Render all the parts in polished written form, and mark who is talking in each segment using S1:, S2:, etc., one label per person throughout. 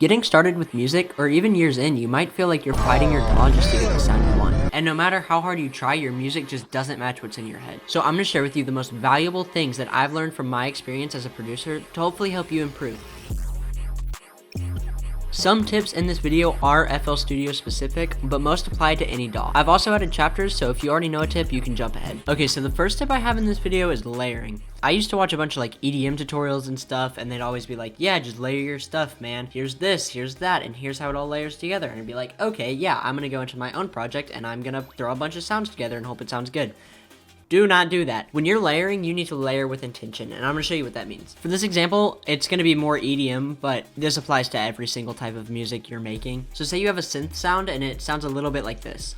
S1: Getting started with music, or even years in, you might feel like you're fighting your DAW just to get the sound you want. And no matter how hard you try, your music just doesn't match what's in your head. So I'm going to share with you the most valuable things that I've learned from my experience as a producer to hopefully help you improve. Some tips in this video are FL Studio specific, but most apply to any DAW. I've also added chapters, so if you already know a tip, you can jump ahead. Okay, so the first tip I have in this video is layering. I used to watch a bunch of like EDM tutorials and stuff, and they'd always be like, yeah, just layer your stuff, man. Here's this, here's that, and here's how it all layers together. And I'd be like, okay, yeah, I'm gonna go into my own project, and I'm gonna throw a bunch of sounds together and hope it sounds good. Do not do that. When you're layering, you need to layer with intention, and I'm going to show you what that means. For this example, it's going to be more EDM, but this applies to every single type of music you're making. So say you have a synth sound, and it sounds a little bit like this.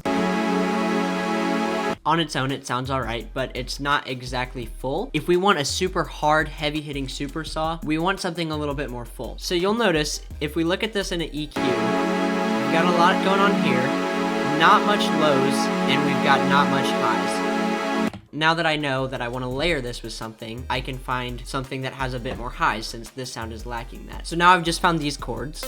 S1: On its own, it sounds alright, but it's not exactly full. If we want a super hard, heavy-hitting super saw, we want something a little bit more full. So you'll notice, if we look at this in an EQ, we've got a lot going on here, not much lows, and we've got not much highs. Now that I know that I want to layer this with something, I can find something that has a bit more highs since this sound is lacking that. So now I've just found these chords.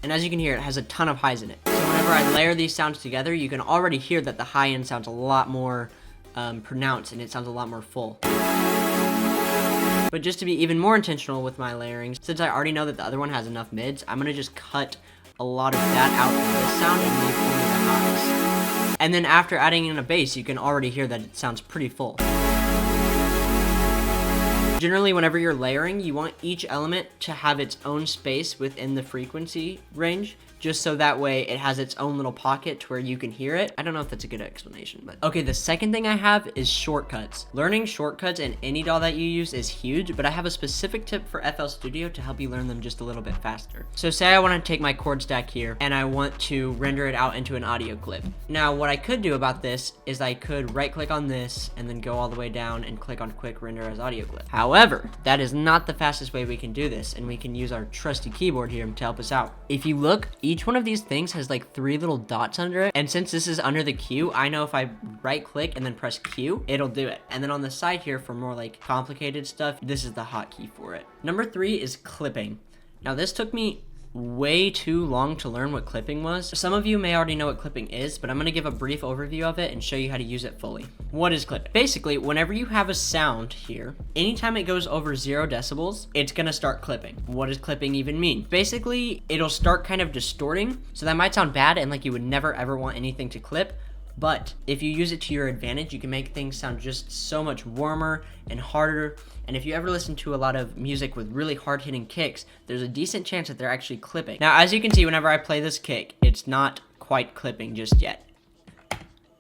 S1: And as you can hear, it has a ton of highs in it. So whenever I layer these sounds together, you can already hear that the high end sounds a lot more pronounced and it sounds a lot more full. But just to be even more intentional with my layering, since I already know that the other one has enough mids, I'm going to just cut a lot of that out from this sound and leave only the highs. And then after adding in a bass, you can already hear that it sounds pretty full. Generally, whenever you're layering, you want each element to have its own space within the frequency range, just so that way it has its own little pocket to where you can hear it. I don't know if that's a good explanation, but okay, the second thing I have is shortcuts. Learning shortcuts in any DAW that you use is huge, but I have a specific tip for FL Studio to help you learn them just a little bit faster. So say I want to take my chord stack here and I want to render it out into an audio clip. Now, what I could do about this is I could right click on this and then go all the way down and click on quick render as audio clip. However, that is not the fastest way we can do this, and we can use our trusty keyboard here to help us out. If you look, each one of these things has like 3 little dots under it, and since this is under the Q, I know if I right click and then press Q, it'll do it. And then on the side here for more like complicated stuff, this is the hotkey for it. Number 3 is clipping. Now this took me way too long to learn what clipping was. Some of you may already know what clipping is, but I'm going to give a brief overview of it and show you how to use it fully. What is clipping? Basically, whenever you have a sound here, anytime it goes over 0 decibels, it's going to start clipping. What does clipping even mean? Basically, it'll start kind of distorting, so that might sound bad and like you would never ever want anything to clip. But if you use it to your advantage, you can make things sound just so much warmer and harder. And if you ever listen to a lot of music with really hard-hitting kicks, there's a decent chance that they're actually clipping. Now, as you can see, whenever I play this kick, it's not quite clipping just yet.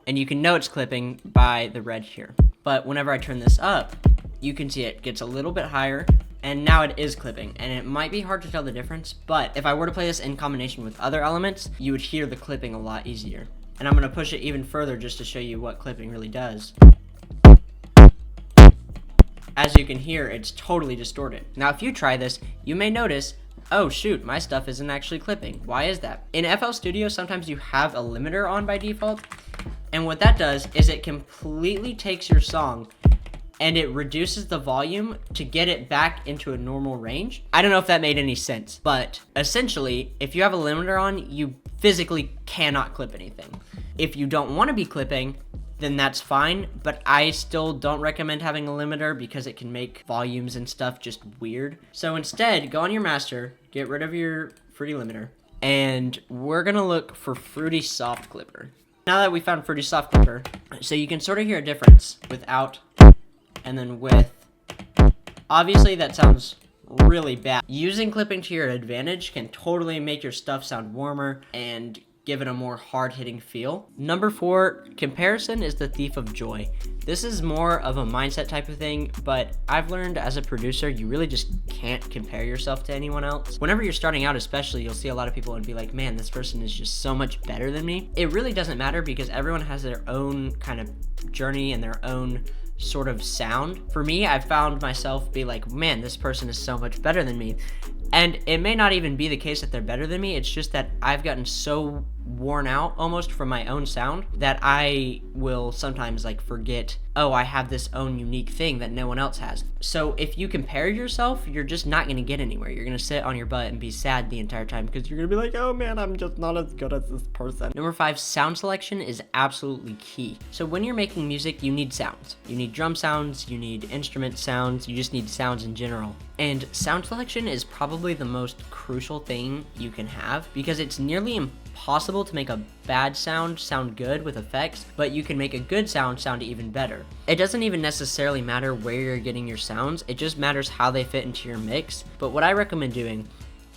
S1: And you can know it's clipping by the red here. But whenever I turn this up, you can see it gets a little bit higher, and now it is clipping. And it might be hard to tell the difference, but if I were to play this in combination with other elements, you would hear the clipping a lot easier. And I'm going to push it even further just to show you what clipping really does. As you can hear, it's totally distorted. Now, if you try this, you may notice, oh shoot, my stuff isn't actually clipping. Why is that? In FL Studio, sometimes you have a limiter on by default. And what that does is it completely takes your song and it reduces the volume to get it back into a normal range. I don't know if that made any sense, but essentially, if you have a limiter on, you physically cannot clip anything. If you don't want to be clipping, then that's fine, but I still don't recommend having a limiter because it can make volumes and stuff just weird. So instead, go on your master, get rid of your Fruity limiter, and we're gonna look for Fruity Soft Clipper. Now that we found Fruity Soft Clipper, so you can sort of hear a difference without and then with. Obviously that sounds really bad. Using clipping to your advantage can totally make your stuff sound warmer and give it a more hard-hitting feel. Number 4, comparison is the thief of joy. This is more of a mindset type of thing, but I've learned as a producer, you really just can't compare yourself to anyone else. Whenever you're starting out especially, you'll see a lot of people and be like, man, this person is just so much better than me. It really doesn't matter because everyone has their own kind of journey and their own sort of sound. For me, I've found myself be like, man, this person is so much better than me. And it may not even be the case that they're better than me, it's just that I've gotten so worn out almost from my own sound that I will sometimes like forget oh, I have this own unique thing that no one else has. So if you compare yourself, you're just not going to get anywhere. You're going to sit on your butt and be sad the entire time because you're going to be like, oh man, I'm just not as good as this person. Number 5, sound selection is absolutely key. So when you're making music, you need sounds. You need drum sounds, you need instrument sounds, you just need sounds in general. And sound selection is probably the most crucial thing you can have because it's nearly impossible to make a bad sound good with effects, but you can make a good sound even better. It doesn't even necessarily matter where you're getting your sounds, it just matters how they fit into your mix. But what I recommend doing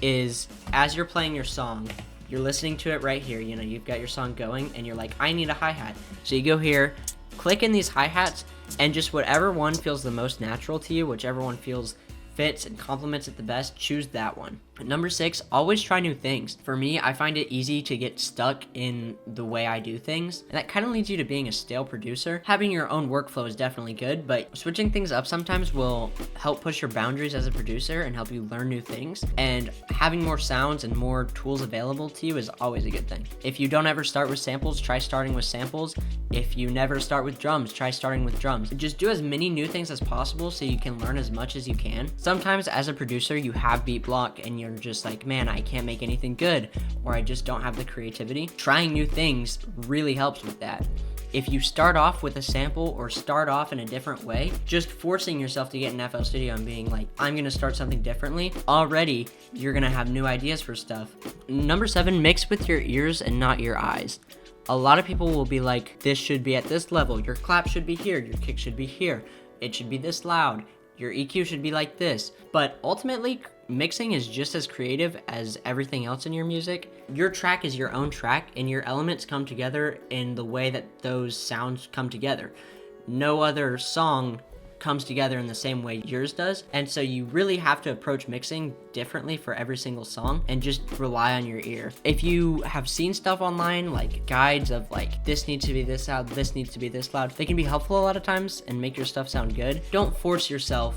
S1: is, as you're playing your song, you're listening to it right here, you've got your song going and you're like, I need a hi-hat. So you go here, click in these hi-hats, and just whatever one feels the most natural to you, whichever one feels fits and complements it the best, choose that one. Number 6, always try new things. For me, I find it easy to get stuck in the way I do things, and that kind of leads you to being a stale producer. Having your own workflow is definitely good, but switching things up sometimes will help push your boundaries as a producer and help you learn new things, and having more sounds and more tools available to you is always a good thing. If you don't ever start with samples, try starting with samples. If you never start with drums, try starting with drums. Just do as many new things as possible so you can learn as much as you can. Sometimes as a producer, you have beat block and you're just like, man, I can't make anything good, or I just don't have the creativity. Trying new things really helps with that. If you start off with a sample or start off in a different way, just forcing yourself to get in FL Studio and being like, I'm gonna start something differently, already you're gonna have new ideas for stuff. Number 7, mix with your ears and not your eyes. A lot of people will be like, this should be at this level, your clap should be here, your kick should be here, it should be this loud, your EQ should be like this. But ultimately, mixing is just as creative as everything else in your music. Your track is your own track, and your elements come together in the way that those sounds come together. No other song comes together in the same way yours does, and so you really have to approach mixing differently for every single song and just rely on your ear. If you have seen stuff online, like guides of like, this needs to be this loud, this needs to be this loud, they can be helpful a lot of times and make your stuff sound good. Don't force yourself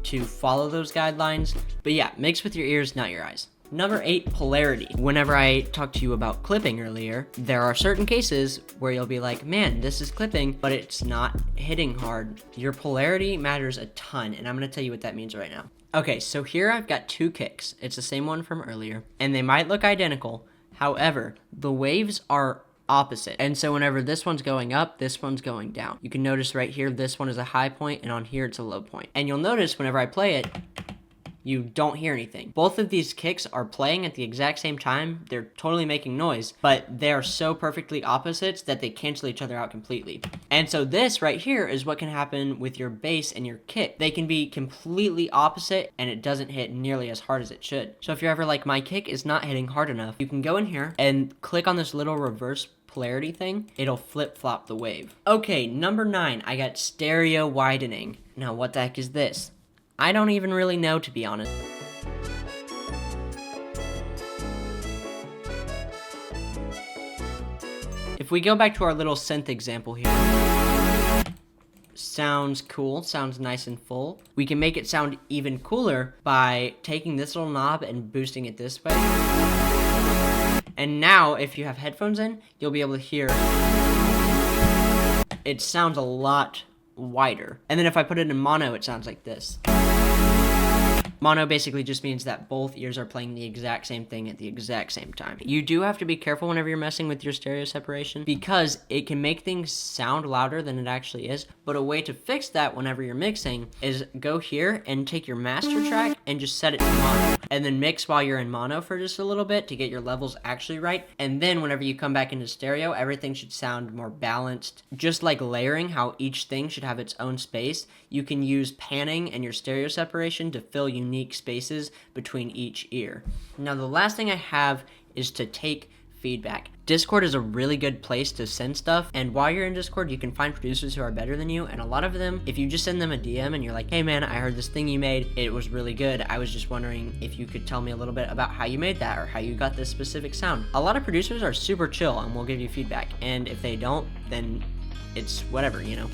S1: to follow those guidelines, but yeah, mix with your ears, not your eyes. Number 8, polarity. Whenever I talked to you about clipping earlier, there are certain cases where you'll be like, man, this is clipping, but it's not hitting hard. Your polarity matters a ton, and I'm gonna tell you what that means right now. Okay, so here I've got 2 kicks. It's the same one from earlier, and they might look identical. However, the waves are opposite. And so whenever this one's going up, this one's going down. You can notice right here, this one is a high point, and on here it's a low point. And you'll notice whenever I play it, you don't hear anything. Both of these kicks are playing at the exact same time. They're totally making noise, but they're so perfectly opposites that they cancel each other out completely. And so this right here is what can happen with your bass and your kick. They can be completely opposite and it doesn't hit nearly as hard as it should. So if you're ever like, my kick is not hitting hard enough, you can go in here and click on this little reverse polarity thing. It'll flip-flop the wave. Okay, number 9, I got stereo widening. Now what the heck is this? I don't even really know, to be honest. If we go back to our little synth example here, sounds cool, sounds nice and full. We can make it sound even cooler by taking this little knob and boosting it this way. And now, if you have headphones in, you'll be able to hear it sounds a lot wider. And then if I put it in mono, it sounds like this. Mono basically just means that both ears are playing the exact same thing at the exact same time. You do have to be careful whenever you're messing with your stereo separation because it can make things sound louder than it actually is. But a way to fix that whenever you're mixing is go here and take your master track and just set it to mono. And then mix while you're in mono for just a little bit to get your levels actually right. And then whenever you come back into stereo, everything should sound more balanced. Just like layering, how each thing should have its own space, you can use panning and your stereo separation to fill unique spaces between each ear. Now the last thing I have is to take feedback. Discord is a really good place to send stuff, and while you're in Discord, you can find producers who are better than you, and a lot of them, if you just send them a DM and you're like, hey man, I heard this thing you made, it was really good, I was just wondering if you could tell me a little bit about how you made that, or how you got this specific sound. A lot of producers are super chill and will give you feedback, and if they don't, then it's whatever, you know.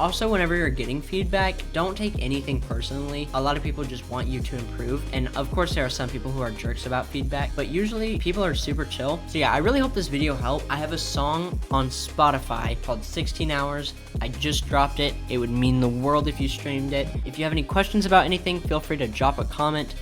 S1: Also, whenever you're getting feedback, don't take anything personally. A lot of people just want you to improve, and of course there are some people who are jerks about feedback, but usually people are super chill. So yeah, I really hope this video helped. I have a song on Spotify called 16 Hours. I just dropped it. It would mean the world if you streamed it. If you have any questions about anything, feel free to drop a comment.